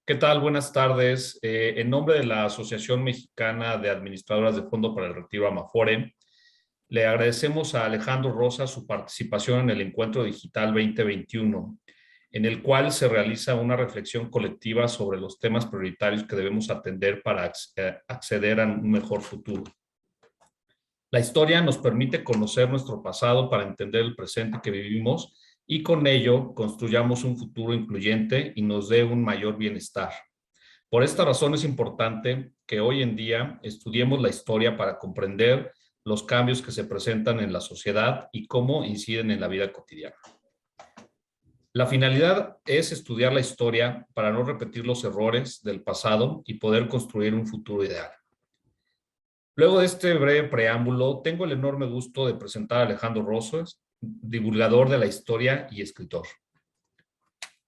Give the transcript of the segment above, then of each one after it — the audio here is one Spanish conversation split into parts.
¿Qué tal? Buenas tardes. En nombre de la Asociación Mexicana de Administradoras de Fondo para el Retiro Amafore, le agradecemos a Alejandro Rosa su participación en el Encuentro Digital 2021, en el cual se realiza una reflexión colectiva sobre los temas prioritarios que debemos atender para acceder a un mejor futuro. La historia nos permite conocer nuestro pasado para entender el presente que vivimos y con ello construyamos un futuro incluyente y nos dé un mayor bienestar. Por esta razón es importante que hoy en día estudiemos la historia para comprender los cambios que se presentan en la sociedad y cómo inciden en la vida cotidiana. La finalidad es estudiar la historia para no repetir los errores del pasado y poder construir un futuro ideal. Luego de este breve preámbulo, tengo el enorme gusto de presentar a Alejandro Rosas, divulgador de la historia y escritor.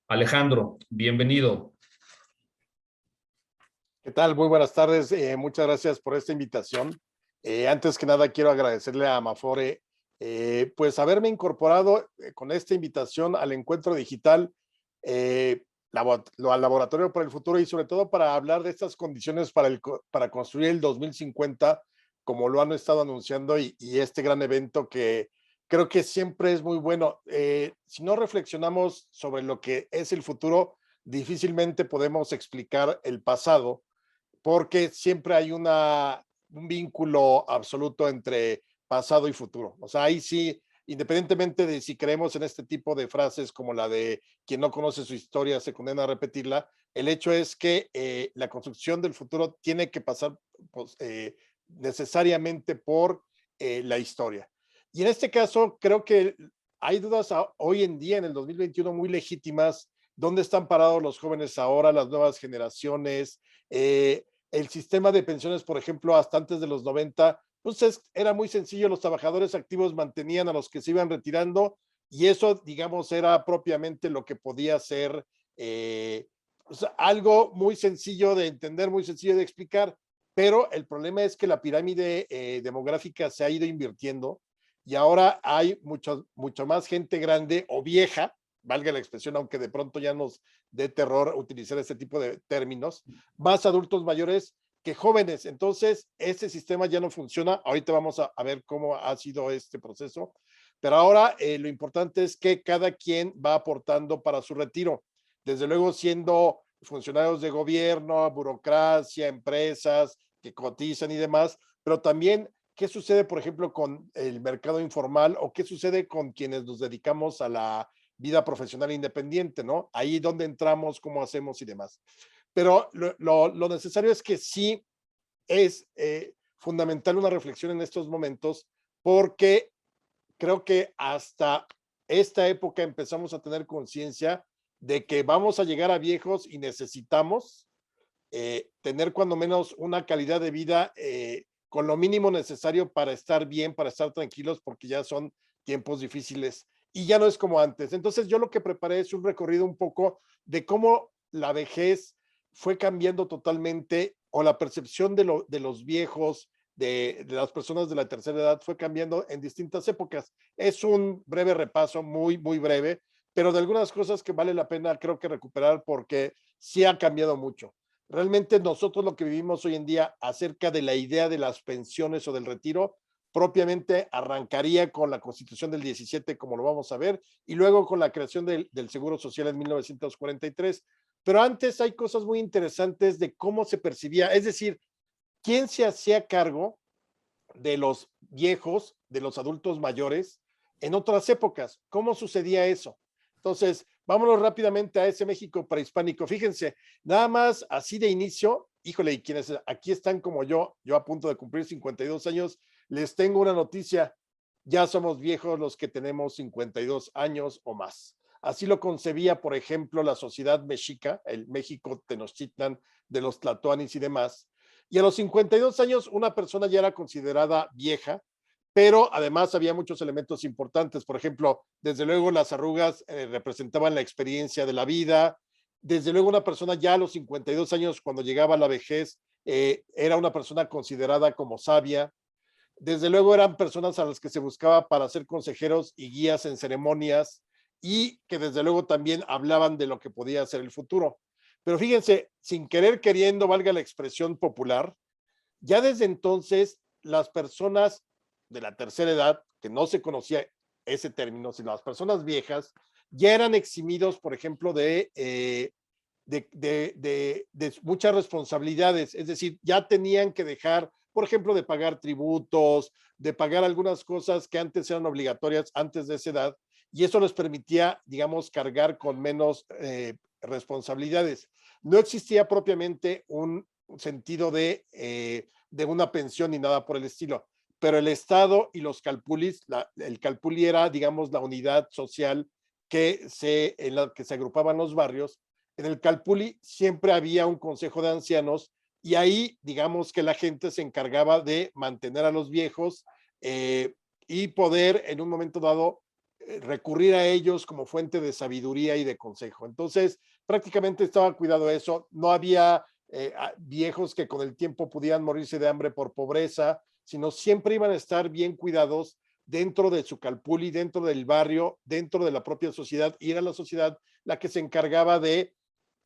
Alejandro, bienvenido. ¿Qué tal? Muy buenas tardes. Muchas gracias por esta invitación. Antes que nada, quiero agradecerle a Amafore pues haberme incorporado con esta invitación al encuentro digital, al Laboratorio para el Futuro y sobre todo para hablar de estas condiciones para construir el 2050, como lo han estado anunciando y este gran evento que creo que siempre es muy bueno. Si no reflexionamos sobre lo que es el futuro, difícilmente podemos explicar el pasado, porque siempre hay un vínculo absoluto entre pasado y futuro. O sea, ahí sí, independientemente de si creemos en este tipo de frases como la de quien no conoce su historia se condena a repetirla, el hecho es que la construcción del futuro tiene que pasar pues, necesariamente por la historia. Y en este caso, creo que hay dudas hoy en día, en el 2021, muy legítimas. ¿Dónde están parados los jóvenes ahora, las nuevas generaciones? El sistema de pensiones, por ejemplo, hasta antes de los 90, pues era muy sencillo, los trabajadores activos mantenían a los que se iban retirando y eso, digamos, era propiamente lo que podía ser pues algo muy sencillo de entender, muy sencillo de explicar, pero el problema es que la pirámide demográfica se ha ido invirtiendo y ahora hay mucho más gente grande o vieja, valga la expresión, aunque de pronto ya nos dé terror utilizar este tipo de términos, más adultos mayores que jóvenes. Entonces, ese sistema ya no funciona. Ahorita vamos a ver cómo ha sido este proceso, pero ahora lo importante es que cada quien va aportando para su retiro, desde luego siendo funcionarios de gobierno, burocracia, empresas que cotizan y demás, pero también qué sucede, por ejemplo, con el mercado informal o qué sucede con quienes nos dedicamos a la vida profesional independiente, ¿no? Ahí donde entramos, cómo hacemos y demás. Pero lo necesario es que sí es fundamental una reflexión en estos momentos, porque creo que hasta esta época empezamos a tener conciencia de que vamos a llegar a viejos y necesitamos tener cuando menos una calidad de vida con lo mínimo necesario para estar bien, para estar tranquilos, porque ya son tiempos difíciles y ya no es como antes. Entonces yo lo que preparé es un recorrido un poco de cómo la vejez fue cambiando totalmente o la percepción de los viejos, de las personas de la tercera edad fue cambiando en distintas épocas. Es un breve repaso, muy, muy breve, pero de algunas cosas que vale la pena creo que recuperar porque sí ha cambiado mucho. Realmente nosotros lo que vivimos hoy en día acerca de la idea de las pensiones o del retiro, propiamente arrancaría con la Constitución del 17, como lo vamos a ver, y luego con la creación del Seguro Social en 1943. Pero antes hay cosas muy interesantes de cómo se percibía, es decir, quién se hacía cargo de los viejos, de los adultos mayores en otras épocas. ¿Cómo sucedía eso? Entonces, vámonos rápidamente a ese México prehispánico. Fíjense, nada más así de inicio, híjole, y quienes aquí están como yo a punto de cumplir 52 años, les tengo una noticia. Ya somos viejos los que tenemos 52 años o más. Así lo concebía, por ejemplo, la sociedad mexica, el México Tenochtitlan de los tlatoanis y demás. Y a los 52 años una persona ya era considerada vieja, pero además había muchos elementos importantes. Por ejemplo, desde luego las arrugas representaban la experiencia de la vida. Desde luego una persona ya a los 52 años, cuando llegaba a la vejez, era una persona considerada como sabia. Desde luego eran personas a las que se buscaba para ser consejeros y guías en ceremonias y que desde luego también hablaban de lo que podía ser el futuro. Pero fíjense, sin querer queriendo, valga la expresión popular, ya desde entonces las personas de la tercera edad, que no se conocía ese término, sino las personas viejas, ya eran eximidos, por ejemplo, de muchas responsabilidades, es decir, ya tenían que dejar, por ejemplo, de pagar tributos, de pagar algunas cosas que antes eran obligatorias antes de esa edad, y eso les permitía, digamos, cargar con menos responsabilidades. No existía propiamente un sentido de una pensión ni nada por el estilo, pero el Estado y los calpulis, el calpuli era, digamos, la unidad social en la que se agrupaban los barrios. En el calpuli siempre había un consejo de ancianos y ahí, digamos que la gente se encargaba de mantener a los viejos y poder en un momento dado recurrir a ellos como fuente de sabiduría y de consejo. Entonces, prácticamente estaba cuidado de eso. No había viejos que con el tiempo pudieran morirse de hambre por pobreza, sino siempre iban a estar bien cuidados dentro de su calpuli, dentro del barrio, dentro de la propia sociedad, y era la sociedad la que se encargaba de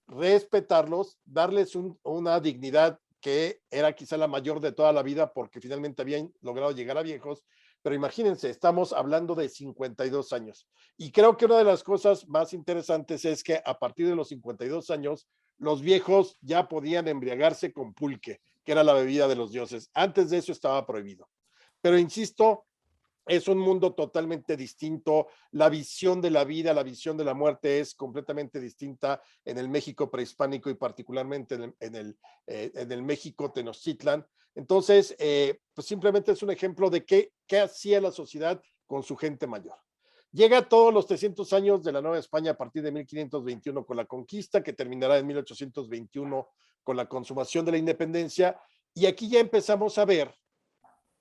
respetarlos, darles una dignidad que era quizá la mayor de toda la vida porque finalmente habían logrado llegar a viejos, pero imagínense, estamos hablando de 52 años. Y creo que una de las cosas más interesantes es que a partir de los 52 años, los viejos ya podían embriagarse con pulque, que era la bebida de los dioses. Antes de eso estaba prohibido. Pero insisto, es un mundo totalmente distinto, la visión de la vida, la visión de la muerte es completamente distinta en el México prehispánico y particularmente en el México Tenochtitlan. Entonces, pues simplemente es un ejemplo de qué hacía la sociedad con su gente mayor. Llega a todos los 300 años de la Nueva España a partir de 1521 con la conquista, que terminará en 1821 con la consumación de la independencia, y aquí ya empezamos a ver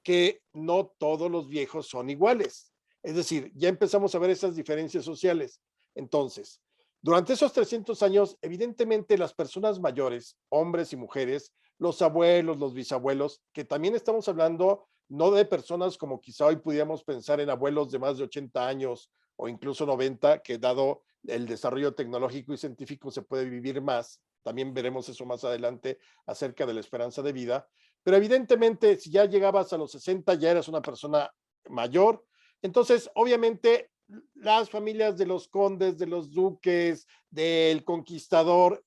que no todos los viejos son iguales. Es decir, ya empezamos a ver esas diferencias sociales. Entonces, durante esos 300 años, evidentemente las personas mayores, hombres y mujeres, los abuelos, los bisabuelos, que también estamos hablando no de personas como quizá hoy pudiéramos pensar en abuelos de más de 80 años o incluso 90, que dado el desarrollo tecnológico y científico se puede vivir más. También veremos eso más adelante acerca de la esperanza de vida, pero evidentemente si ya llegabas a los 60 ya eras una persona mayor, entonces obviamente las familias de los condes, de los duques, del conquistador,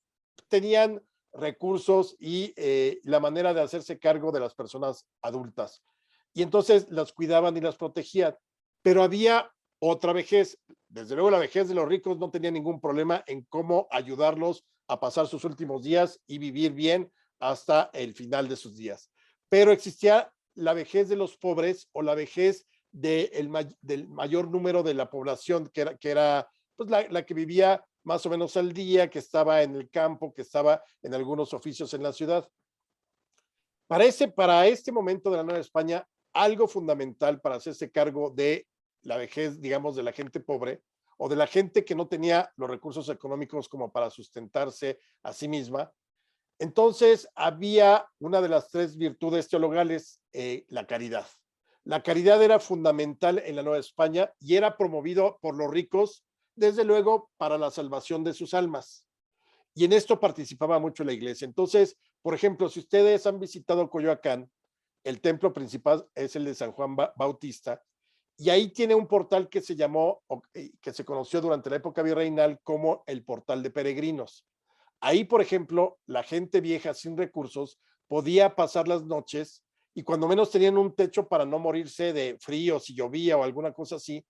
tenían recursos y la manera de hacerse cargo de las personas adultas. Y entonces las cuidaban y las protegían. Pero había otra vejez. Desde luego la vejez de los ricos no tenía ningún problema en cómo ayudarlos a pasar sus últimos días y vivir bien hasta el final de sus días. Pero existía la vejez de los pobres o la vejez del mayor número de la población, que era pues, la que vivía más o menos al día, que estaba en el campo, que estaba en algunos oficios en la ciudad. Para este momento de la Nueva España, algo fundamental para hacerse cargo de la vejez, digamos, de la gente pobre o de la gente que no tenía los recursos económicos como para sustentarse a sí misma. Entonces, había una de las tres virtudes teologales, la caridad. La caridad era fundamental en la Nueva España y era promovido por los ricos, desde luego, para la salvación de sus almas. Y en esto participaba mucho la iglesia. Entonces, por ejemplo, si ustedes han visitado Coyoacán, el templo principal es el de San Juan Bautista, y ahí tiene un portal que se llamó, que se conoció durante la época virreinal como el portal de peregrinos. Ahí, por ejemplo, la gente vieja sin recursos podía pasar las noches y cuando menos tenían un techo para no morirse de frío, si llovía o alguna cosa así,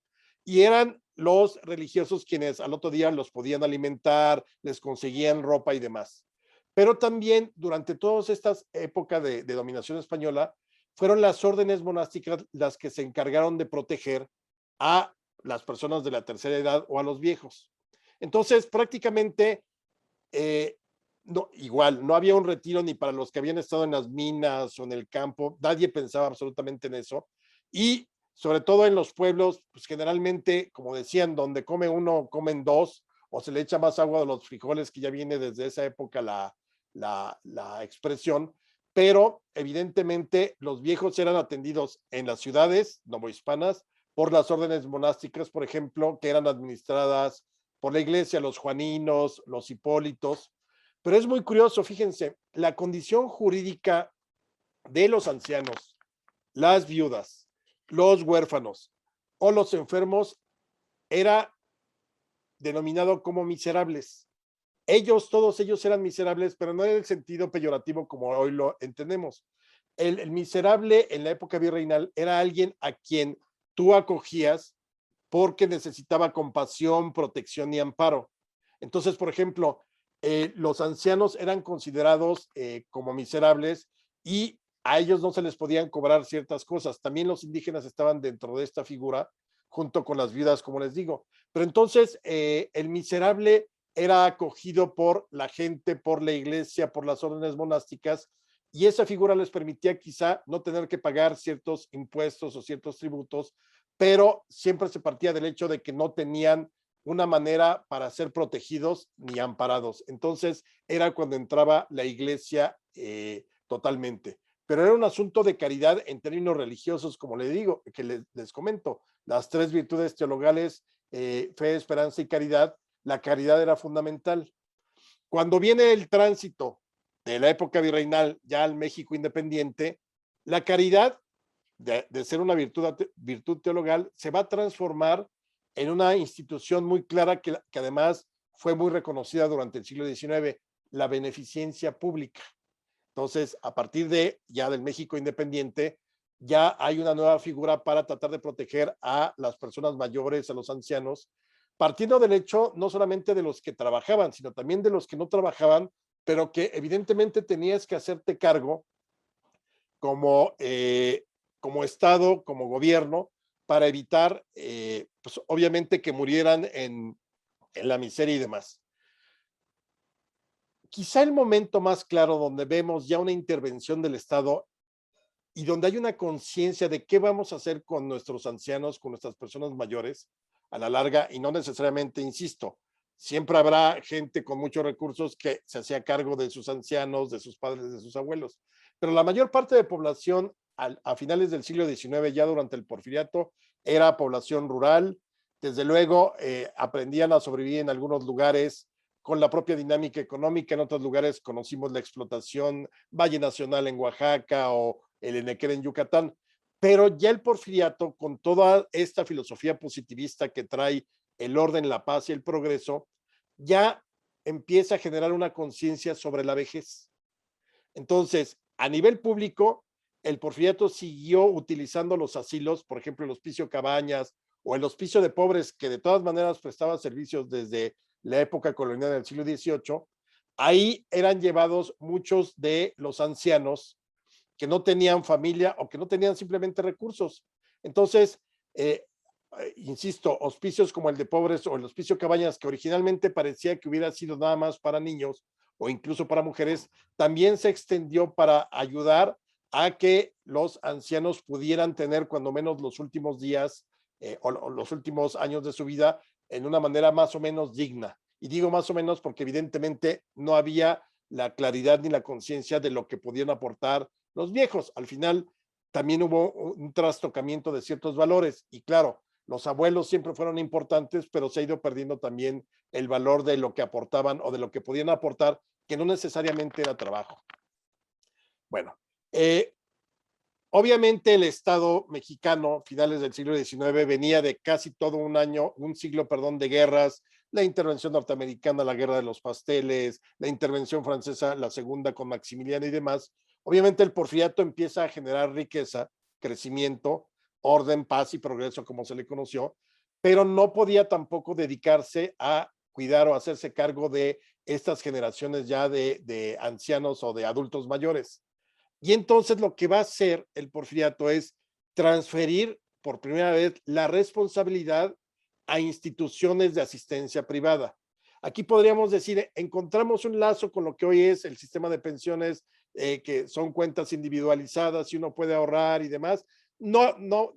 y eran los religiosos quienes al otro día los podían alimentar, les conseguían ropa y demás. Pero también durante todas estas épocas de dominación española, fueron las órdenes monásticas las que se encargaron de proteger a las personas de la tercera edad o a los viejos. Entonces, prácticamente, no, igual, no había un retiro ni para los que habían estado en las minas o en el campo, nadie pensaba absolutamente en eso. Y sobre todo en los pueblos, pues generalmente, como decían, donde come uno, comen dos, o se le echa más agua de los frijoles, que ya viene desde esa época la expresión, pero evidentemente los viejos eran atendidos en las ciudades novohispanas por las órdenes monásticas, por ejemplo, que eran administradas por la iglesia, los juaninos, los hipólitos, Pero es muy curioso, fíjense, la condición jurídica de los ancianos, las viudas, los huérfanos o los enfermos era denominado como miserables. Todos ellos eran miserables, pero no en el sentido peyorativo como hoy lo entendemos. El miserable en la época virreinal era alguien a quien tú acogías porque necesitaba compasión, protección y amparo. Entonces, por ejemplo, los ancianos eran considerados como miserables y a ellos no se les podían cobrar ciertas cosas. También los indígenas estaban dentro de esta figura, junto con las viudas, como les digo. Pero entonces, el miserable era acogido por la gente, por la iglesia, por las órdenes monásticas, y esa figura les permitía quizá no tener que pagar ciertos impuestos o ciertos tributos, pero siempre se partía del hecho de que no tenían una manera para ser protegidos ni amparados. Entonces era cuando entraba la iglesia totalmente. Pero era un asunto de caridad en términos religiosos, como les digo, que les comento, las tres virtudes teologales, fe, esperanza y caridad. La caridad era fundamental. Cuando viene el tránsito de la época virreinal ya al México independiente, la caridad, de ser una virtud teologal, se va a transformar en una institución muy clara que además fue muy reconocida durante el siglo XIX, la beneficencia pública. Entonces, a partir de ya del México independiente, ya hay una nueva figura para tratar de proteger a las personas mayores, a los ancianos, partiendo del hecho no solamente de los que trabajaban, sino también de los que no trabajaban, pero que evidentemente tenías que hacerte cargo como, como Estado, como gobierno, para evitar, pues obviamente que murieran en la miseria y demás. Quizá el momento más claro donde vemos ya una intervención del Estado y donde hay una conciencia de qué vamos a hacer con nuestros ancianos, con nuestras personas mayores a la larga, y no necesariamente, insisto, siempre habrá gente con muchos recursos que se hacía cargo de sus ancianos, de sus padres, de sus abuelos, pero la mayor parte de población a finales del siglo XIX, ya durante el porfiriato, era población rural. Desde luego aprendían a sobrevivir en algunos lugares con la propia dinámica económica. En otros lugares conocimos la explotación, Valle Nacional en Oaxaca o el Enequén en Yucatán, pero ya el porfiriato, con toda esta filosofía positivista que trae el orden, la paz y el progreso, ya empieza a generar una conciencia sobre la vejez. Entonces, a nivel público, el porfiriato siguió utilizando los asilos, por ejemplo, el Hospicio Cabañas o el Hospicio de Pobres, que de todas maneras prestaba servicios desde la época colonial del siglo XVIII. Ahí eran llevados muchos de los ancianos que no tenían familia o que no tenían simplemente recursos. Entonces, insisto, hospicios como el de Pobres o el Hospicio Cabañas, que originalmente parecía que hubiera sido nada más para niños o incluso para mujeres, también se extendió para ayudar a que los ancianos pudieran tener cuando menos los últimos días o los últimos años de su vida en una manera más o menos digna. Y digo más o menos porque evidentemente no había la claridad ni la conciencia de lo que podían aportar los viejos. Al final también hubo un trastocamiento de ciertos valores y claro, los abuelos siempre fueron importantes, pero se ha ido perdiendo también el valor de lo que aportaban o de lo que podían aportar, que no necesariamente era trabajo. Bueno, obviamente el Estado mexicano, finales del siglo XIX, venía de casi todo un siglo, perdón, de guerras, la intervención norteamericana, la guerra de los pasteles, la intervención francesa, la segunda con Maximiliano y demás. Obviamente el porfiriato empieza a generar riqueza, crecimiento, orden, paz y progreso, como se le conoció, pero no podía tampoco dedicarse a cuidar o hacerse cargo de estas generaciones ya de ancianos o de adultos mayores. Y entonces lo que va a hacer el porfiriato es transferir por primera vez la responsabilidad a instituciones de asistencia privada. Aquí podríamos decir, encontramos un lazo con lo que hoy es el sistema de pensiones, que son cuentas individualizadas y uno puede ahorrar y demás. No,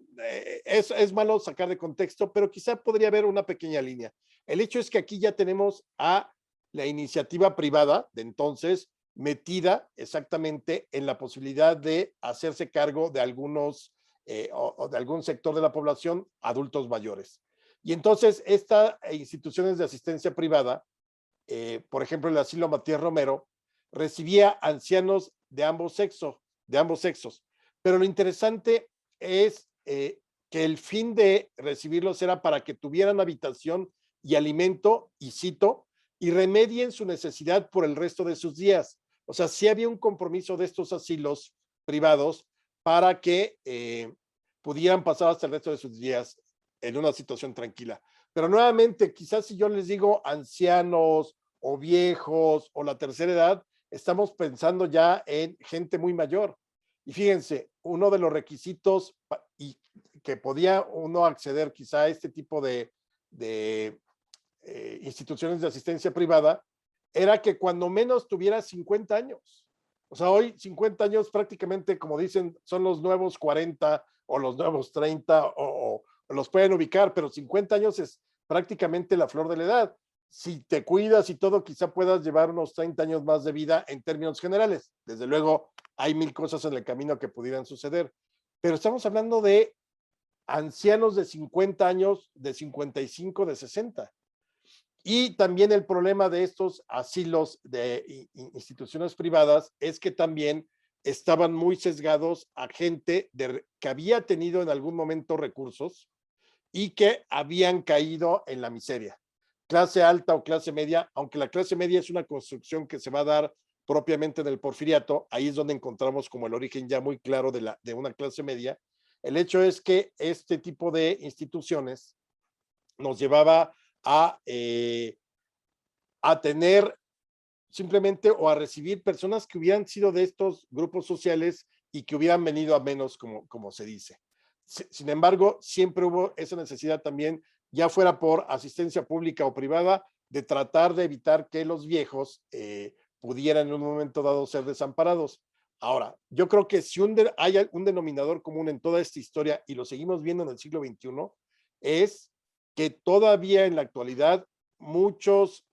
es malo sacar de contexto, pero quizá podría haber una pequeña línea. El hecho es que aquí ya tenemos a la iniciativa privada de entonces, metida exactamente en la posibilidad de hacerse cargo de algunos o de algún sector de la población, adultos mayores. Y entonces estas instituciones de asistencia privada por ejemplo, el asilo Matías Romero, recibía ancianos de ambos sexos. Pero lo interesante es que el fin de recibirlos era para que tuvieran habitación y alimento, y cito, y remedien su necesidad por el resto de sus días. O sea, sí había un compromiso de estos asilos privados para que pudieran pasar hasta el resto de sus días en una situación tranquila. Pero nuevamente, quizás si yo les digo ancianos o viejos o la tercera edad, estamos pensando ya en gente muy mayor. Y fíjense, uno de los requisitos y que podía uno acceder quizá a este tipo de instituciones de asistencia privada era que cuando menos tuviera 50 años. O sea, hoy 50 años prácticamente, como dicen, son los nuevos 40 o los nuevos 30 o los pueden ubicar, pero 50 años es prácticamente la flor de la edad. Si te cuidas y todo, quizá puedas llevar unos 30 años más de vida en términos generales. Desde luego, hay mil cosas en el camino que pudieran suceder, pero estamos hablando de ancianos de 50 años, de 55, de 60. Y también el problema de estos asilos de instituciones privadas es que también estaban muy sesgados a gente que había tenido en algún momento recursos y que habían caído en la miseria. Clase alta o clase media, aunque la clase media es una construcción que se va a dar propiamente en el porfiriato, ahí es donde encontramos como el origen ya muy claro de una clase media. El hecho es que este tipo de instituciones nos llevaba a tener simplemente o a recibir personas que hubieran sido de estos grupos sociales y que hubieran venido a menos, como se dice. Sin embargo, siempre hubo esa necesidad también, ya fuera por asistencia pública o privada, de tratar de evitar que los viejos pudieran en un momento dado ser desamparados. Ahora, yo creo que si hay un denominador común en toda esta historia, y lo seguimos viendo en el siglo XXI, es que todavía en la actualidad muchas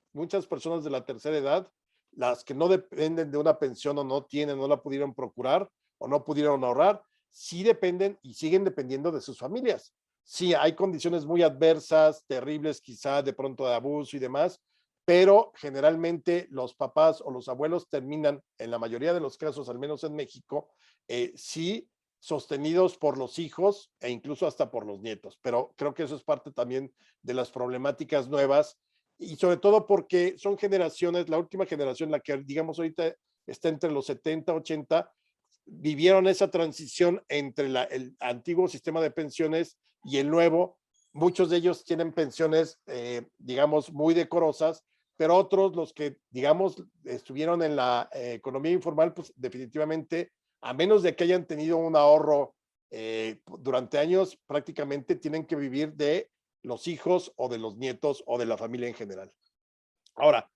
personas de la tercera edad, las que no dependen de una pensión o no tienen, no la pudieron procurar o no pudieron ahorrar, sí dependen y siguen dependiendo de sus familias. Sí, hay condiciones muy adversas, terribles quizá de pronto de abuso y demás, pero generalmente los papás o los abuelos terminan, en la mayoría de los casos, al menos en México, sí sostenidos por los hijos e incluso hasta por los nietos. Pero creo que eso es parte también de las problemáticas nuevas y sobre todo porque son generaciones, la última generación, la que digamos ahorita está entre los 70, 80, vivieron esa transición entre el antiguo sistema de pensiones y el nuevo. Muchos de ellos tienen pensiones, digamos, muy decorosas, pero otros, los que, digamos, estuvieron en la economía informal, pues definitivamente, a menos de que hayan tenido un ahorro durante años, prácticamente tienen que vivir de los hijos o de los nietos o de la familia en general. Ahora,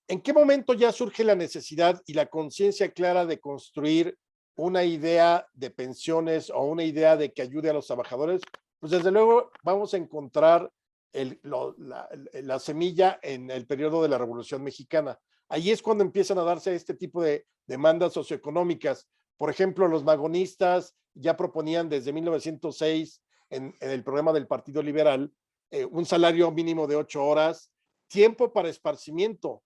¿en qué momento ya surge la necesidad y la conciencia clara de construir una idea de pensiones o una idea de que ayude a los trabajadores? Pues desde luego vamos a encontrar la semilla en el periodo de la Revolución Mexicana. Ahí es cuando empiezan a darse este tipo de demandas socioeconómicas. Por ejemplo, los magonistas ya proponían desde 1906 en el programa del Partido Liberal un salario mínimo de 8 horas, tiempo para esparcimiento,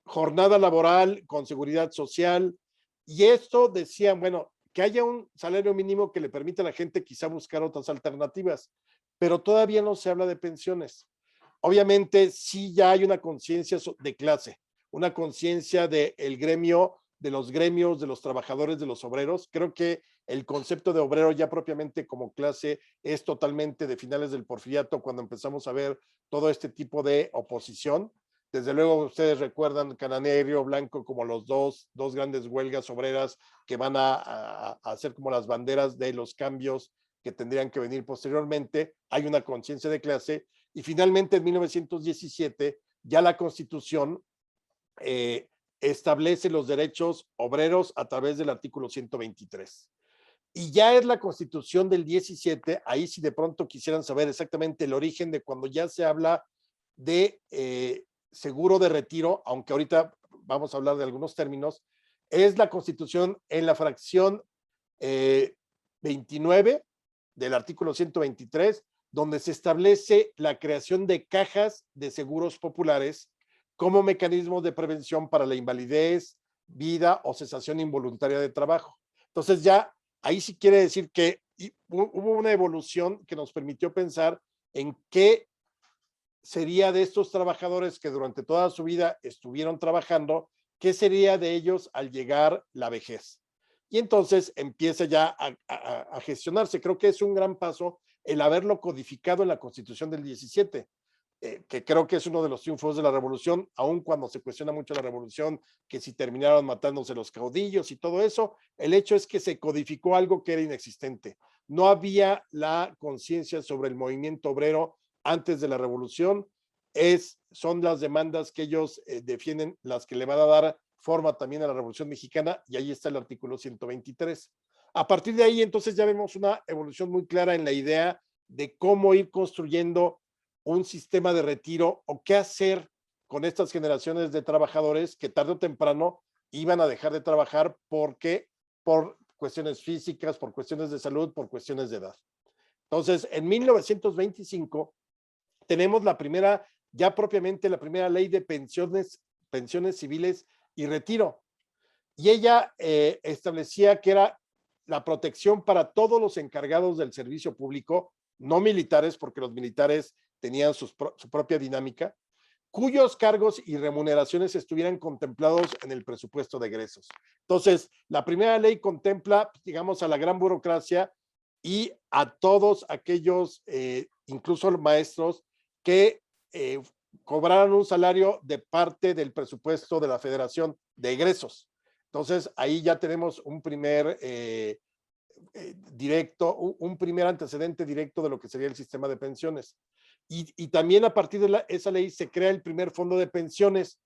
jornada laboral con seguridad social, y esto decían, bueno, que haya un salario mínimo que le permita a la gente quizá buscar otras alternativas, pero todavía no se habla de pensiones. Obviamente sí ya hay una conciencia de clase, una conciencia del gremio, de los gremios, de los trabajadores, de los obreros. Creo que el concepto de obrero ya propiamente como clase es totalmente de finales del porfiriato, cuando empezamos a ver todo este tipo de oposición. Desde luego ustedes recuerdan Cananea y Río Blanco como los dos grandes huelgas obreras que van a ser como las banderas de los cambios que tendrían que venir posteriormente. Hay una conciencia de clase y finalmente en 1917 ya la Constitución establece los derechos obreros a través del artículo 123. Y ya es la Constitución del 17, ahí si de pronto quisieran saber exactamente el origen de cuando ya se habla de seguro de retiro, aunque ahorita vamos a hablar de algunos términos, es la Constitución en la fracción 29 del artículo 123, donde se establece la creación de cajas de seguros populares como mecanismos de prevención para la invalidez, vida o cesación involuntaria de trabajo. Entonces ya ahí sí quiere decir que hubo una evolución que nos permitió pensar en qué sería de estos trabajadores que durante toda su vida estuvieron trabajando, qué sería de ellos al llegar la vejez. Y entonces empieza ya a gestionarse. Creo que es un gran paso el haberlo codificado en la Constitución del 17, que creo que es uno de los triunfos de la revolución, aun cuando se cuestiona mucho la revolución, que si terminaron matándose los caudillos y todo eso, el hecho es que se codificó algo que era inexistente. No había la conciencia sobre el movimiento obrero antes de la revolución, son las demandas que ellos defienden las que le van a dar forma también a la Revolución Mexicana, y ahí está el artículo 123. A partir de ahí, entonces, ya vemos una evolución muy clara en la idea de cómo ir construyendo un sistema de retiro o qué hacer con estas generaciones de trabajadores que tarde o temprano iban a dejar de trabajar porque por cuestiones físicas, por cuestiones de salud, por cuestiones de edad. Entonces, en 1925 tenemos la primera, ya propiamente la primera ley de pensiones civiles y retiro. Y ella establecía que era la protección para todos los encargados del servicio público, no militares, porque los militares tenían su propia dinámica, cuyos cargos y remuneraciones estuvieran contemplados en el presupuesto de egresos. Entonces, la primera ley contempla, digamos, a la gran burocracia y a todos aquellos, incluso maestros, que cobraran un salario de parte del presupuesto de la Federación de egresos. Entonces, ahí ya tenemos un primer directo, un primer antecedente directo de lo que sería el sistema de pensiones. Y también a partir de esa ley se crea el primer fondo de pensiones.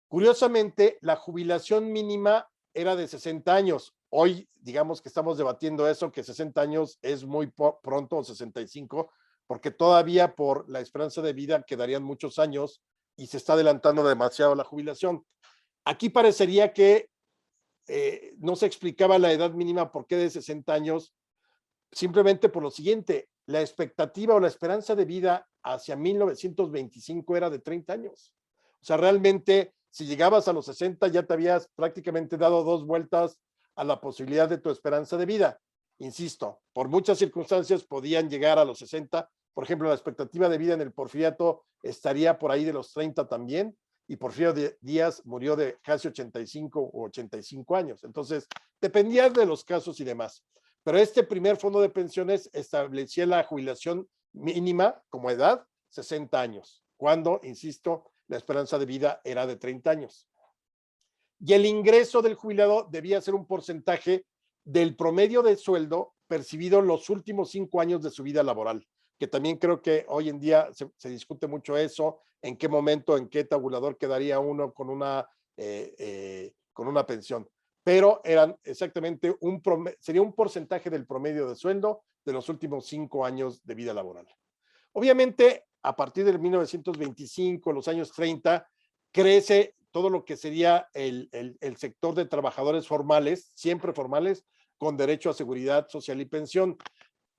Curiosamente, la jubilación mínima era de 60 años. Hoy, digamos que estamos debatiendo eso, que 60 años es muy pronto, o 65, porque todavía por la esperanza de vida quedarían muchos años y se está adelantando demasiado la jubilación. Aquí parecería que no se explicaba la edad mínima por qué de 60 años, simplemente por lo siguiente, la expectativa o la esperanza de vida hacia 1925 era de 30 años. O sea, realmente, si llegabas a los 60, ya te habías prácticamente dado 2 vueltas a la posibilidad de tu esperanza de vida. Insisto, por muchas circunstancias podían llegar a los 60. Por ejemplo, la expectativa de vida en el Porfiriato estaría por ahí de los 30 también, y Porfirio Díaz murió de casi 85 o 85 años. Entonces, dependía de los casos y demás. Pero este primer fondo de pensiones establecía la jubilación mínima como edad, 60 años, cuando, insisto, la esperanza de vida era de 30 años. Y el ingreso del jubilado debía ser un porcentaje del promedio de sueldo percibido en los últimos 5 años de su vida laboral, que también creo que hoy en día se discute mucho eso, en qué momento, en qué tabulador quedaría uno con una pensión. Pero eran exactamente sería un porcentaje del promedio de sueldo de los últimos 5 años de vida laboral. Obviamente, a partir de 1925, los años 30, crece todo lo que sería el sector de trabajadores formales, siempre formales, con derecho a seguridad social y pensión.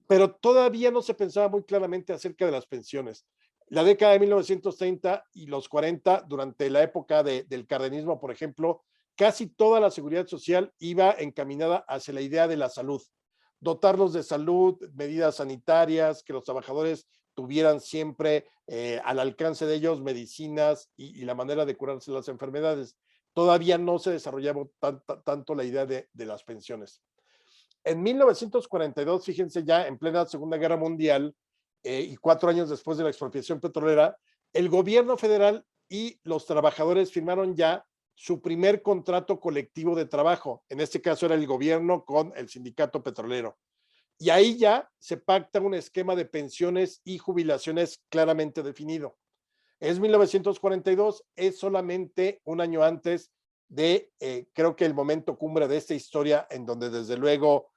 Pero todavía no se pensaba muy claramente acerca de las pensiones. La década de 1930 y los 40, durante la época del cardenismo, por ejemplo, casi toda la seguridad social iba encaminada hacia la idea de la salud. Dotarlos de salud, medidas sanitarias, que los trabajadores tuvieran siempre al alcance de ellos medicinas y la manera de curarse las enfermedades. Todavía no se desarrollaba tanto la idea de las pensiones. En 1942, fíjense, ya en plena Segunda Guerra Mundial y 4 años después de la expropiación petrolera, el gobierno federal y los trabajadores firmaron ya su primer contrato colectivo de trabajo. En este caso era el gobierno con el sindicato petrolero. Y ahí ya se pacta un esquema de pensiones y jubilaciones claramente definido. Es 1942, es solamente un año antes de, creo que el momento cumbre de esta historia, en donde desde luego,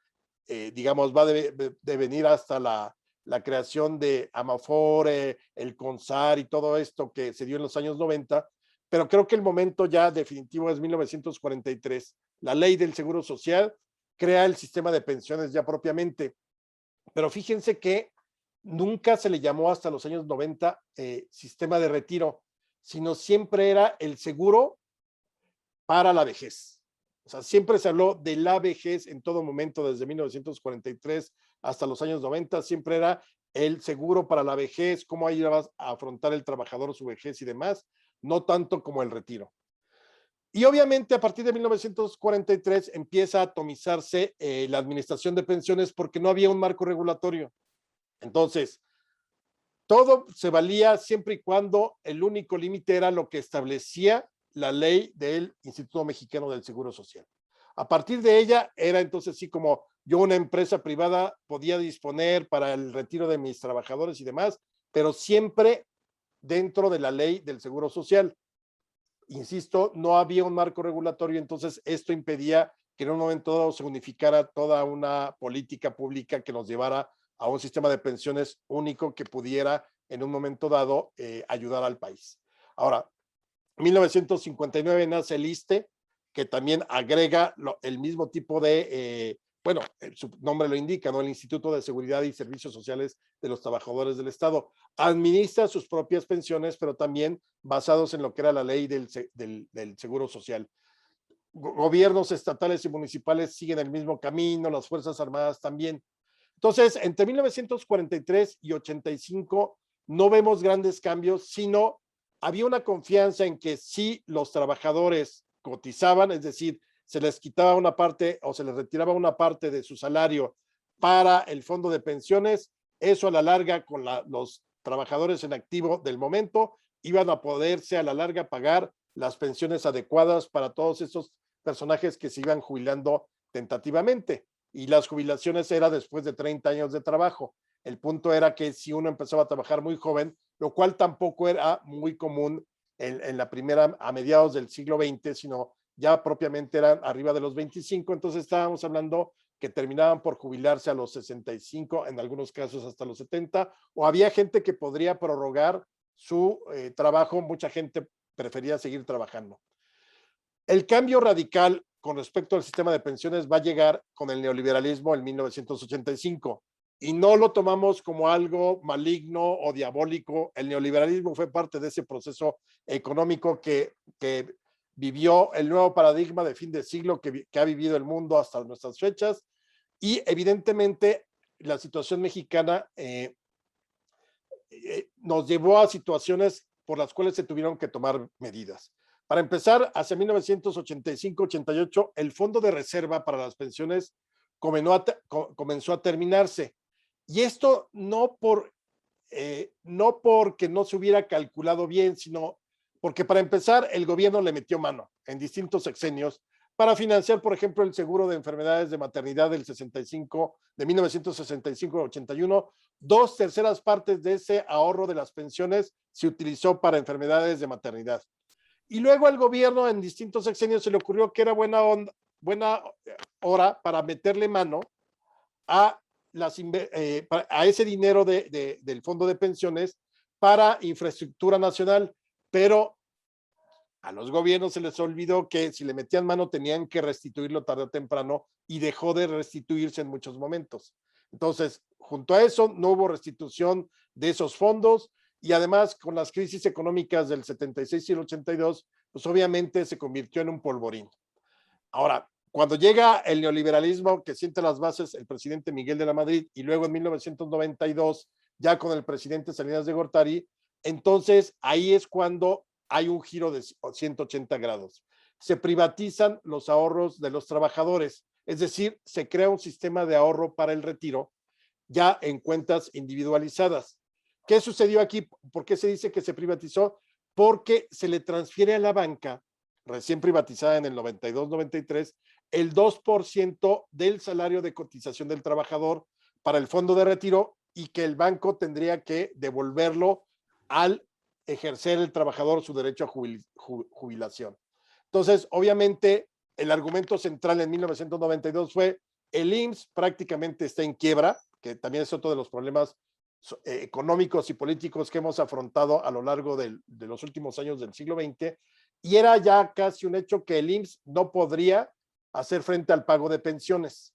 digamos, va de venir hasta la creación de Amafore, el CONSAR y todo esto que se dio en los años 90, pero creo que el momento ya definitivo es 1943. La ley del Seguro Social crea el sistema de pensiones ya propiamente, pero fíjense que nunca se le llamó hasta los años 90 sistema de retiro. sino siempre era el seguro para la vejez. O sea, siempre se habló de la vejez en todo momento, desde 1943 hasta los años 90, siempre era el seguro para la vejez, cómo iba a afrontar el trabajador su vejez y demás, no tanto como el retiro. Y obviamente a partir de 1943 empieza a atomizarse la administración de pensiones porque no había un marco regulatorio. Entonces, todo se valía siempre y cuando el único límite era lo que establecía la ley del Instituto Mexicano del Seguro Social. A partir de ella era entonces sí como yo, una empresa privada, podía disponer para el retiro de mis trabajadores y demás, pero siempre dentro de la ley del Seguro Social. Insisto, no había un marco regulatorio, entonces esto impedía que en un momento dado se unificara toda una política pública que nos llevara a un sistema de pensiones único que pudiera en un momento dado ayudar al país. Ahora, 1959 nace el ISSSTE, que también agrega el mismo tipo de, bueno, su nombre lo indica, ¿no? El Instituto de Seguridad y Servicios Sociales de los Trabajadores del Estado. Administra sus propias pensiones, pero también basados en lo que era la ley del Seguro Social. Gobiernos estatales y municipales siguen el mismo camino, las Fuerzas Armadas también. Entonces, entre 1943 y 85 no vemos grandes cambios, sino había una confianza en que si los trabajadores cotizaban, es decir, se les quitaba una parte o se les retiraba una parte de su salario para el fondo de pensiones, eso a la larga con los trabajadores en activo del momento iban a poderse a la larga pagar las pensiones adecuadas para todos esos personajes que se iban jubilando tentativamente. Y las jubilaciones era después de 30 años de trabajo. El punto era que si uno empezaba a trabajar muy joven, lo cual tampoco era muy común en la primera, a mediados del siglo XX, sino ya propiamente eran arriba de los 25, entonces estábamos hablando que terminaban por jubilarse a los 65, en algunos casos hasta los 70, o había gente que podría prorrogar su trabajo, mucha gente prefería seguir trabajando. El cambio radical con respecto al sistema de pensiones va a llegar con el neoliberalismo en 1985 y no lo tomamos como algo maligno o diabólico. El neoliberalismo fue parte de ese proceso económico que vivió el nuevo paradigma de fin de siglo que ha vivido el mundo hasta nuestras fechas y evidentemente la situación mexicana nos llevó a situaciones por las cuales se tuvieron que tomar medidas. Para empezar, hacia 1985-88, el Fondo de Reserva para las Pensiones comenzó a terminarse. Y esto no porque no se hubiera calculado bien, sino porque para empezar el gobierno le metió mano en distintos sexenios para financiar, por ejemplo, el seguro de enfermedades de maternidad del 65, de 1965-81. 2/3 partes de ese ahorro de las pensiones se utilizó para enfermedades de maternidad. Y luego al gobierno en distintos sexenios se le ocurrió que era buena hora para meterle mano a, a ese dinero del fondo de pensiones para infraestructura nacional, pero a los gobiernos se les olvidó que si le metían mano tenían que restituirlo tarde o temprano y dejó de restituirse en muchos momentos. Entonces, junto a eso, no hubo restitución de esos fondos y además con las crisis económicas del 76 y el 82, pues obviamente se convirtió en un polvorín. Ahora, cuando llega el neoliberalismo que siente las bases el presidente Miguel de la Madrid y luego en 1992 ya con el presidente Salinas de Gortari, entonces ahí es cuando hay un giro de 180 grados. Se privatizan los ahorros de los trabajadores, es decir, se crea un sistema de ahorro para el retiro ya en cuentas individualizadas. ¿Qué sucedió aquí? ¿Por qué se dice que se privatizó? Porque se le transfiere a la banca, recién privatizada en el 92-93, el 2% del salario de cotización del trabajador para el fondo de retiro y que el banco tendría que devolverlo al ejercer el trabajador su derecho a jubilación. Entonces, obviamente, el argumento central en 1992 fue el IMSS prácticamente está en quiebra, que también es otro de los problemas económicos y políticos que hemos afrontado a lo largo de los últimos años del siglo XX, y era ya casi un hecho que el IMSS no podría hacer frente al pago de pensiones.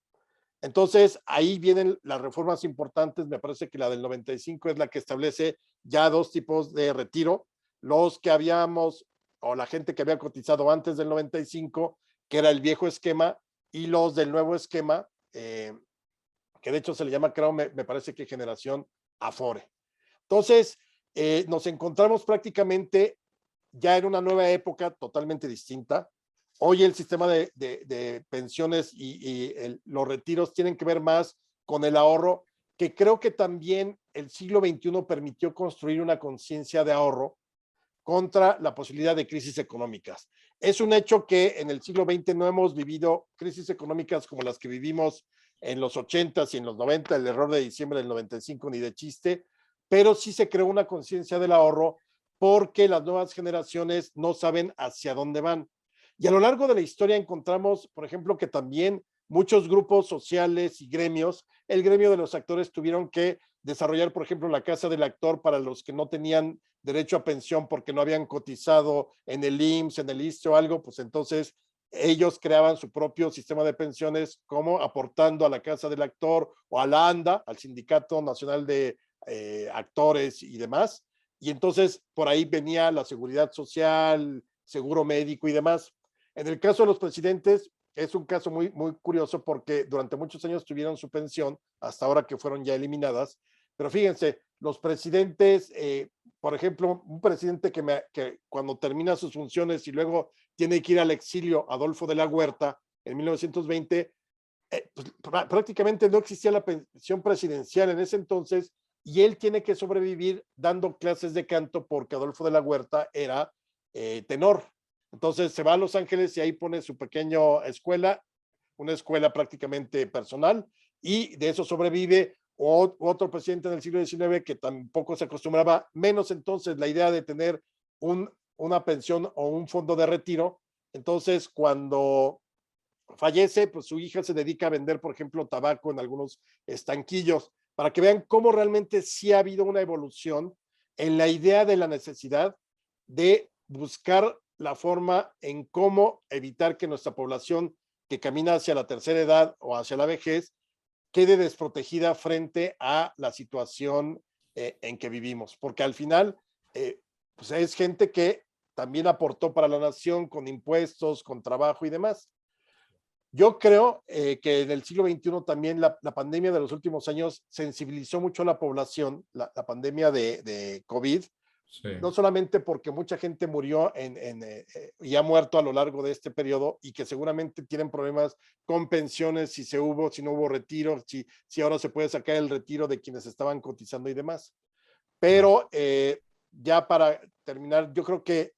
Entonces, ahí vienen las reformas importantes, me parece que la del 95 es la que establece ya 2 tipos de retiro, los que habíamos, o la gente que había cotizado antes del 95, que era el viejo esquema, y los del nuevo esquema, que de hecho se le llama, creo, me parece que generación Afore. Entonces, nos encontramos prácticamente ya en una nueva época totalmente distinta. Hoy el sistema de pensiones y los retiros tienen que ver más con el ahorro, que creo que también el siglo XXI permitió construir una conciencia de ahorro contra la posibilidad de crisis económicas. Es un hecho que en el siglo XX no hemos vivido crisis económicas como las que vivimos en los 80s y en los 90, el error de diciembre del 95 ni de chiste, pero sí se creó una conciencia del ahorro porque las nuevas generaciones no saben hacia dónde van. Y a lo largo de la historia encontramos, por ejemplo, que también muchos grupos sociales y gremios, el gremio de los actores tuvieron que desarrollar, por ejemplo, la casa del actor para los que no tenían derecho a pensión porque no habían cotizado en el IMSS, en el ISSSTE o algo, pues entonces ellos creaban su propio sistema de pensiones, como aportando a la casa del actor o a la ANDA, al Sindicato Nacional de Actores y demás. Y entonces por ahí venía la seguridad social, seguro médico y demás. En el caso de los presidentes, es un caso muy, muy curioso porque durante muchos años tuvieron su pensión, hasta ahora que fueron ya eliminadas. Pero fíjense, los presidentes, por ejemplo, un presidente que cuando termina sus funciones y luego tiene que ir al exilio, Adolfo de la Huerta, en 1920, pues, prácticamente no existía la pensión presidencial en ese entonces y él tiene que sobrevivir dando clases de canto porque Adolfo de la Huerta era tenor. Entonces se va a Los Ángeles y ahí pone su pequeña escuela, una escuela prácticamente personal, y de eso sobrevive otro presidente del siglo XIX que tampoco se acostumbraba, menos entonces la idea de tener una pensión o un fondo de retiro. Entonces, cuando fallece, pues su hija se dedica a vender, por ejemplo, tabaco en algunos estanquillos, para que vean cómo realmente sí ha habido una evolución en la idea de la necesidad de buscar la forma en cómo evitar que nuestra población que camina hacia la tercera edad o hacia la vejez quede desprotegida frente a la situación en que vivimos, porque al final pues es gente que también aportó para la nación con impuestos, con trabajo y demás. Yo creo que en el siglo XXI también la pandemia de los últimos años sensibilizó mucho a la población, la pandemia de COVID, Sí. no solamente porque mucha gente murió y ha muerto a lo largo de este periodo y que seguramente tienen problemas con pensiones, si no hubo retiro, si ahora se puede sacar el retiro de quienes estaban cotizando y demás. Pero ya para terminar, yo creo que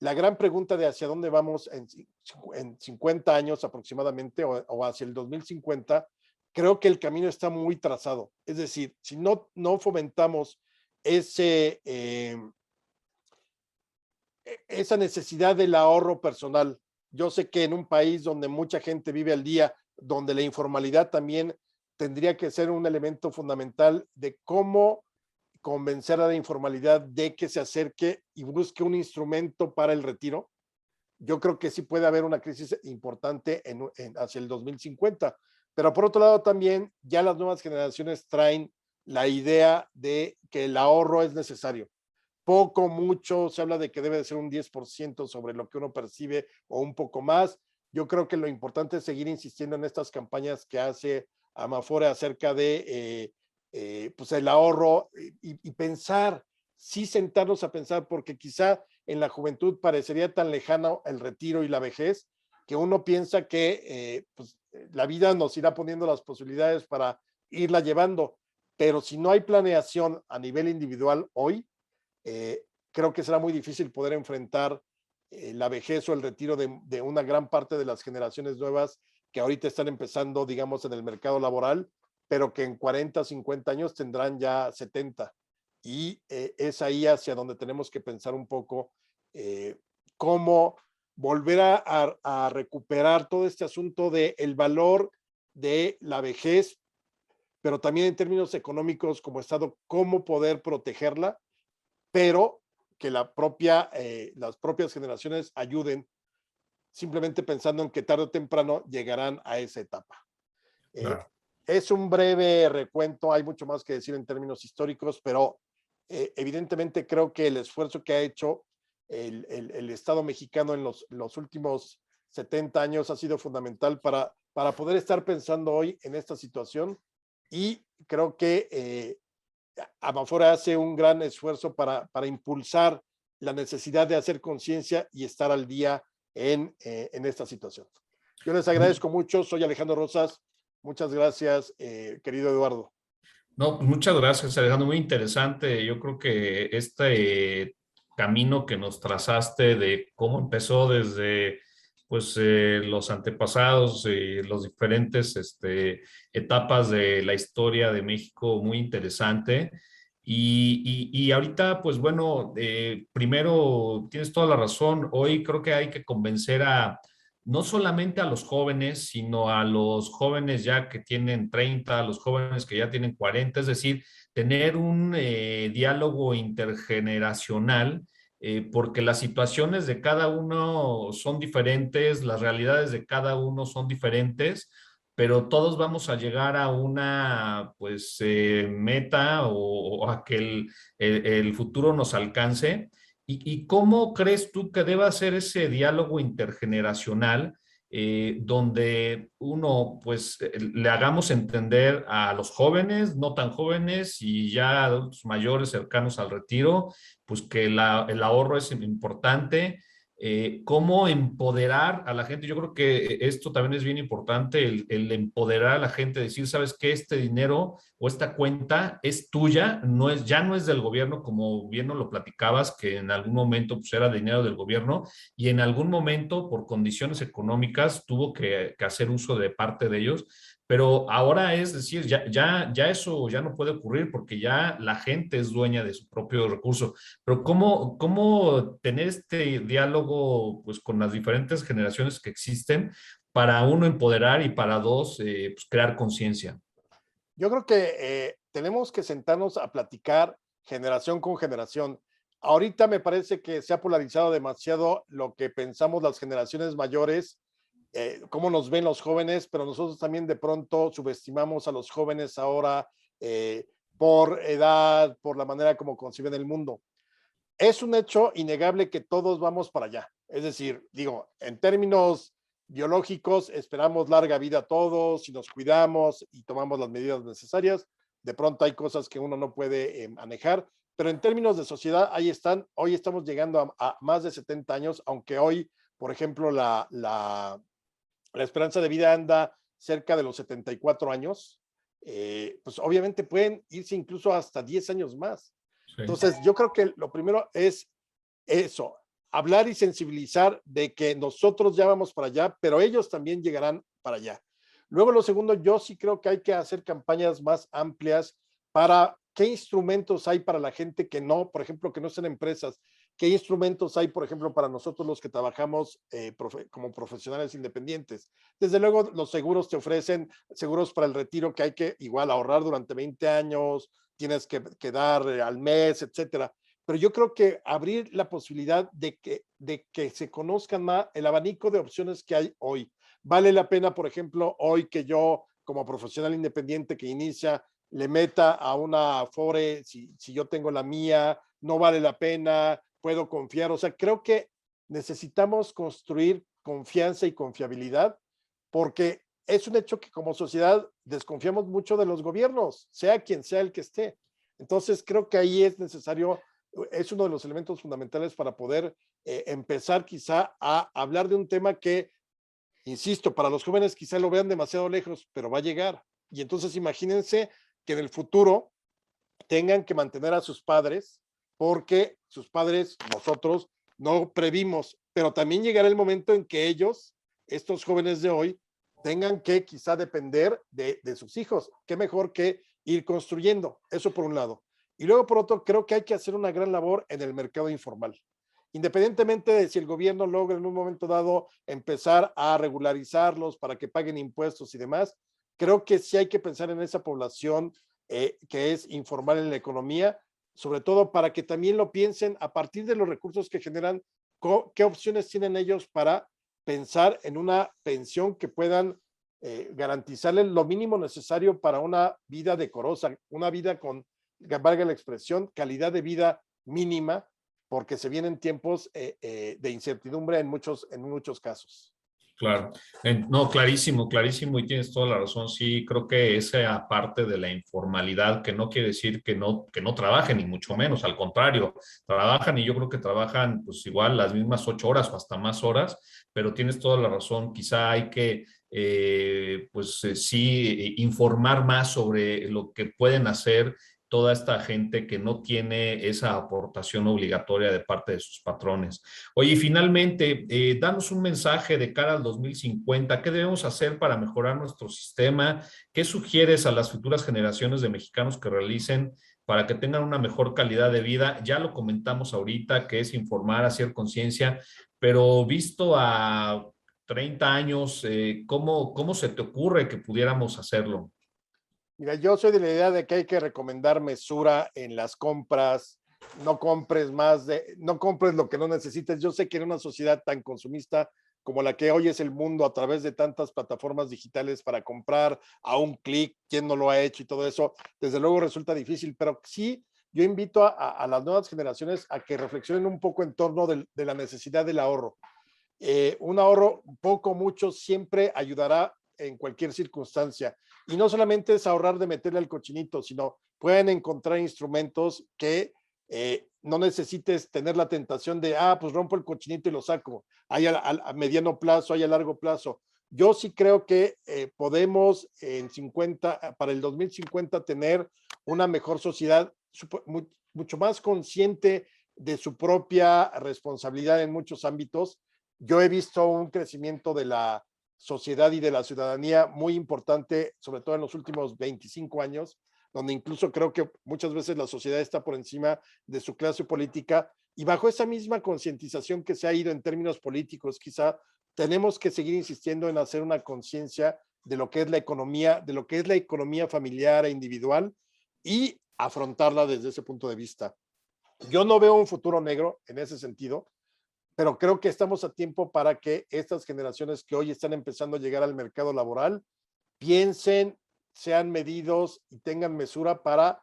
la gran pregunta de hacia dónde vamos en 50 años aproximadamente o hacia el 2050, creo que el camino está muy trazado. Es decir, si no fomentamos ese, esa necesidad del ahorro personal. Yo sé que en un país donde mucha gente vive al día, donde la informalidad también tendría que ser un elemento fundamental de cómo convencer a la informalidad de que se acerque y busque un instrumento para el retiro. Yo creo que sí puede haber una crisis importante hacia el 2050. Pero por otro lado también ya las nuevas generaciones traen la idea de que el ahorro es necesario. Poco, mucho, se habla de que debe de ser un 10% sobre lo que uno percibe o un poco más. Yo creo que lo importante es seguir insistiendo en estas campañas que hace Amafore acerca de pues el ahorro y pensar, sí sentarnos a pensar, porque quizá en la juventud parecería tan lejano el retiro y la vejez, que uno piensa que pues, la vida nos irá poniendo las posibilidades para irla llevando, pero si no hay planeación a nivel individual hoy, creo que será muy difícil poder enfrentar la vejez o el retiro de una gran parte de las generaciones nuevas que ahorita están empezando, digamos, en el mercado laboral, pero que en 40, 50 años tendrán ya 70. Y es ahí hacia donde tenemos que pensar un poco cómo volver a recuperar todo este asunto del valor de la vejez, pero también en términos económicos como Estado, cómo poder protegerla, pero que las propias generaciones ayuden, simplemente pensando en que tarde o temprano llegarán a esa etapa. Claro. Es un breve recuento, hay mucho más que decir en términos históricos, pero evidentemente creo que el esfuerzo que ha hecho el Estado mexicano en los últimos 70 años ha sido fundamental para poder estar pensando hoy en esta situación, y creo que Amafore hace un gran esfuerzo para impulsar la necesidad de hacer conciencia y estar al día en esta situación. Yo les agradezco mucho, soy Alejandro Rosas, muchas gracias, querido Eduardo. No, pues muchas gracias, Alejandro, muy interesante. Yo creo que este camino que nos trazaste de cómo empezó desde pues los antepasados y los diferentes etapas de la historia de México, muy interesante. Y ahorita, pues bueno, primero tienes toda la razón. Hoy creo que hay que convencer a no solamente a los jóvenes, sino a los jóvenes ya que tienen 30, a los jóvenes que ya tienen 40, es decir, tener un diálogo intergeneracional, porque las situaciones de cada uno son diferentes, las realidades de cada uno son diferentes, pero todos vamos a llegar a una pues meta o a que el futuro nos alcance. ¿Y cómo crees tú que deba ser ese diálogo intergeneracional donde uno, pues, le hagamos entender a los jóvenes, no tan jóvenes y ya adultos mayores cercanos al retiro, pues que el ahorro es importante? ¿Cómo empoderar a la gente? Yo creo que esto también es bien importante, el empoderar a la gente, decir, sabes que este dinero o esta cuenta es tuya, ya no es del gobierno, como bien nos lo platicabas, que en algún momento pues, era dinero del gobierno y en algún momento por condiciones económicas tuvo que hacer uso de parte de ellos, pero ahora es decir, ya eso ya no puede ocurrir porque ya la gente es dueña de su propio recurso. Pero ¿cómo tener este diálogo pues, con las diferentes generaciones que existen para uno empoderar y para dos pues, crear conciencia? Yo creo que tenemos que sentarnos a platicar generación con generación. Ahorita me parece que se ha polarizado demasiado lo que pensamos las generaciones mayores, cómo nos ven los jóvenes, pero nosotros también de pronto subestimamos a los jóvenes ahora por edad, por la manera como conciben el mundo. Es un hecho innegable que todos vamos para allá. Es decir, digo, en términos biológicos, esperamos larga vida a todos, si nos cuidamos y tomamos las medidas necesarias. De pronto hay cosas que uno no puede manejar, pero en términos de sociedad, ahí están. Hoy estamos llegando a más de 70 años, aunque hoy, por ejemplo, la esperanza de vida anda cerca de los 74 años, pues obviamente pueden irse incluso hasta 10 años más. Sí. Entonces, yo creo que lo primero es eso, hablar y sensibilizar de que nosotros ya vamos para allá, pero ellos también llegarán para allá. Luego, lo segundo, yo sí creo que hay que hacer campañas más amplias para qué instrumentos hay para la gente que no, por ejemplo, que no sean empresas, qué instrumentos hay, por ejemplo, para nosotros los que trabajamos como profesionales independientes. Desde luego, los seguros te ofrecen seguros para el retiro que hay que igual ahorrar durante 20 años, tienes que dar al mes, etcétera. Pero yo creo que abrir la posibilidad de que se conozcan más el abanico de opciones que hay hoy. Vale la pena, por ejemplo, hoy que yo, como profesional independiente que inicia, le meta a una Afore, si yo tengo la mía, no vale la pena, puedo confiar. O sea, creo que necesitamos construir confianza y confiabilidad, porque es un hecho que como sociedad desconfiamos mucho de los gobiernos, sea quien sea el que esté. Entonces, creo que ahí es necesario, es uno de los elementos fundamentales para poder empezar quizá a hablar de un tema que, insisto, para los jóvenes quizá lo vean demasiado lejos, pero va a llegar. Y entonces imagínense que en el futuro tengan que mantener a sus padres porque sus padres, nosotros, no previmos, pero también llegará el momento en que ellos, estos jóvenes de hoy, tengan que quizá depender de sus hijos. Qué mejor que ir construyendo, eso por un lado. Y luego por otro, creo que hay que hacer una gran labor en el mercado informal. Independientemente de si el gobierno logra en un momento dado empezar a regularizarlos para que paguen impuestos y demás, creo que sí hay que pensar en esa población que es informal en la economía, sobre todo para que también lo piensen a partir de los recursos que generan, qué opciones tienen ellos para pensar en una pensión que puedan garantizarles lo mínimo necesario para una vida decorosa, una vida con, valga la expresión, calidad de vida mínima, porque se vienen tiempos de incertidumbre en muchos casos. Claro, no, clarísimo, clarísimo y tienes toda la razón. Sí, creo que esa parte de la informalidad, que no quiere decir que no trabajen, ni mucho menos, al contrario, trabajan y yo creo que trabajan pues igual las mismas 8 horas o hasta más horas, pero tienes toda la razón. Quizá hay que sí informar más sobre lo que pueden hacer toda esta gente que no tiene esa aportación obligatoria de parte de sus patrones. Oye, y finalmente, danos un mensaje de cara al 2050. ¿Qué debemos hacer para mejorar nuestro sistema? ¿Qué sugieres a las futuras generaciones de mexicanos que realicen para que tengan una mejor calidad de vida? Ya lo comentamos ahorita, que es informar, hacer conciencia, pero visto a 30 años, ¿cómo se te ocurre que pudiéramos hacerlo? Mira, yo soy de la idea de que hay que recomendar mesura en las compras, no compres lo que no necesites. Yo sé que en una sociedad tan consumista como la que hoy es el mundo, a través de tantas plataformas digitales para comprar a un clic, quién no lo ha hecho y todo eso, desde luego resulta difícil, pero sí, yo invito a las nuevas generaciones a que reflexionen un poco en torno de la necesidad del ahorro. Un ahorro poco, mucho, siempre ayudará en cualquier circunstancia. Y no solamente es ahorrar de meterle al cochinito, sino pueden encontrar instrumentos que no necesites tener la tentación de, pues rompo el cochinito y lo saco. Hay a mediano plazo, hay a largo plazo. Yo sí creo que podemos para el 2050 tener una mejor sociedad, mucho más consciente de su propia responsabilidad en muchos ámbitos. Yo he visto un crecimiento de la sociedad y de la ciudadanía muy importante, sobre todo en los últimos 25 años, donde incluso creo que muchas veces la sociedad está por encima de su clase política, y bajo esa misma concientización que se ha ido en términos políticos, quizá tenemos que seguir insistiendo en hacer una conciencia de lo que es la economía, de lo que es la economía familiar e individual, y afrontarla desde ese punto de vista. Yo no veo un futuro negro en ese sentido, pero creo que estamos a tiempo para que estas generaciones que hoy están empezando a llegar al mercado laboral piensen, sean medidos y tengan mesura para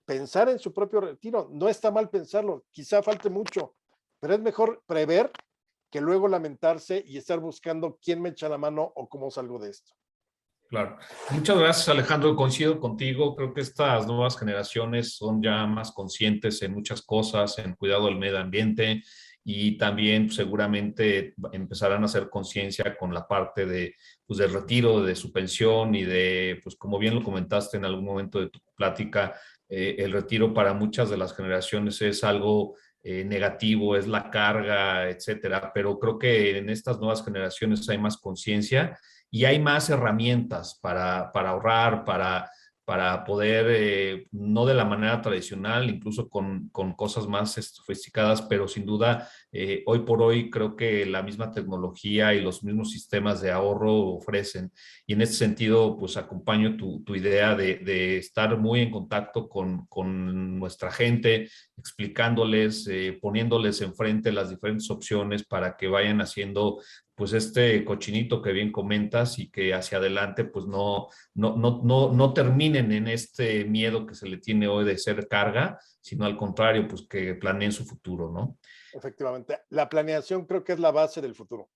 pensar en su propio retiro. No está mal pensarlo, quizá falte mucho, pero es mejor prever que luego lamentarse y estar buscando quién me echa la mano o cómo salgo de esto. Claro. Muchas gracias, Alejandro. Coincido contigo. Creo que estas nuevas generaciones son ya más conscientes en muchas cosas, en cuidado del medio ambiente y también seguramente empezarán a hacer conciencia con la parte de, pues, del retiro, de su pensión y de, pues como bien lo comentaste en algún momento de tu plática, el retiro para muchas de las generaciones es algo negativo, es la carga, etcétera. Pero creo que en estas nuevas generaciones hay más conciencia y hay más herramientas para ahorrar, para poder, no de la manera tradicional, incluso con cosas más sofisticadas, pero sin duda, hoy por hoy creo que la misma tecnología y los mismos sistemas de ahorro ofrecen. Y en ese sentido, pues acompaño tu idea de estar muy en contacto con nuestra gente, explicándoles, poniéndoles enfrente las diferentes opciones para que vayan haciendo pues este cochinito que bien comentas y que hacia adelante pues no terminen en este miedo que se le tiene hoy de ser carga, sino al contrario, pues que planeen su futuro, ¿no? Efectivamente, la planeación creo que es la base del futuro.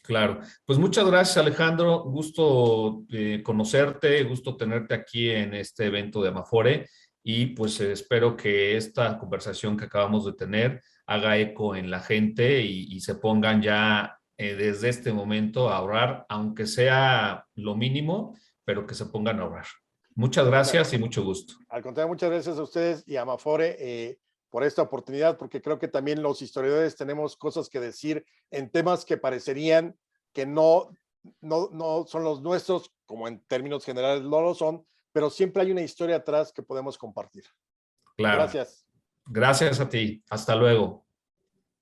Claro, pues muchas gracias, Alejandro, gusto conocerte, gusto tenerte aquí en este evento de Amafore y pues espero que esta conversación que acabamos de tener haga eco en la gente y se pongan ya desde este momento a ahorrar, aunque sea lo mínimo, pero que se pongan a ahorrar. Muchas gracias y mucho gusto. Al contrario, muchas gracias a ustedes y a Amafore por esta oportunidad, porque creo que también los historiadores tenemos cosas que decir en temas que parecerían que no son los nuestros, como en términos generales no lo son, pero siempre hay una historia atrás que podemos compartir. Claro, Gracias. gracias a ti. Hasta luego.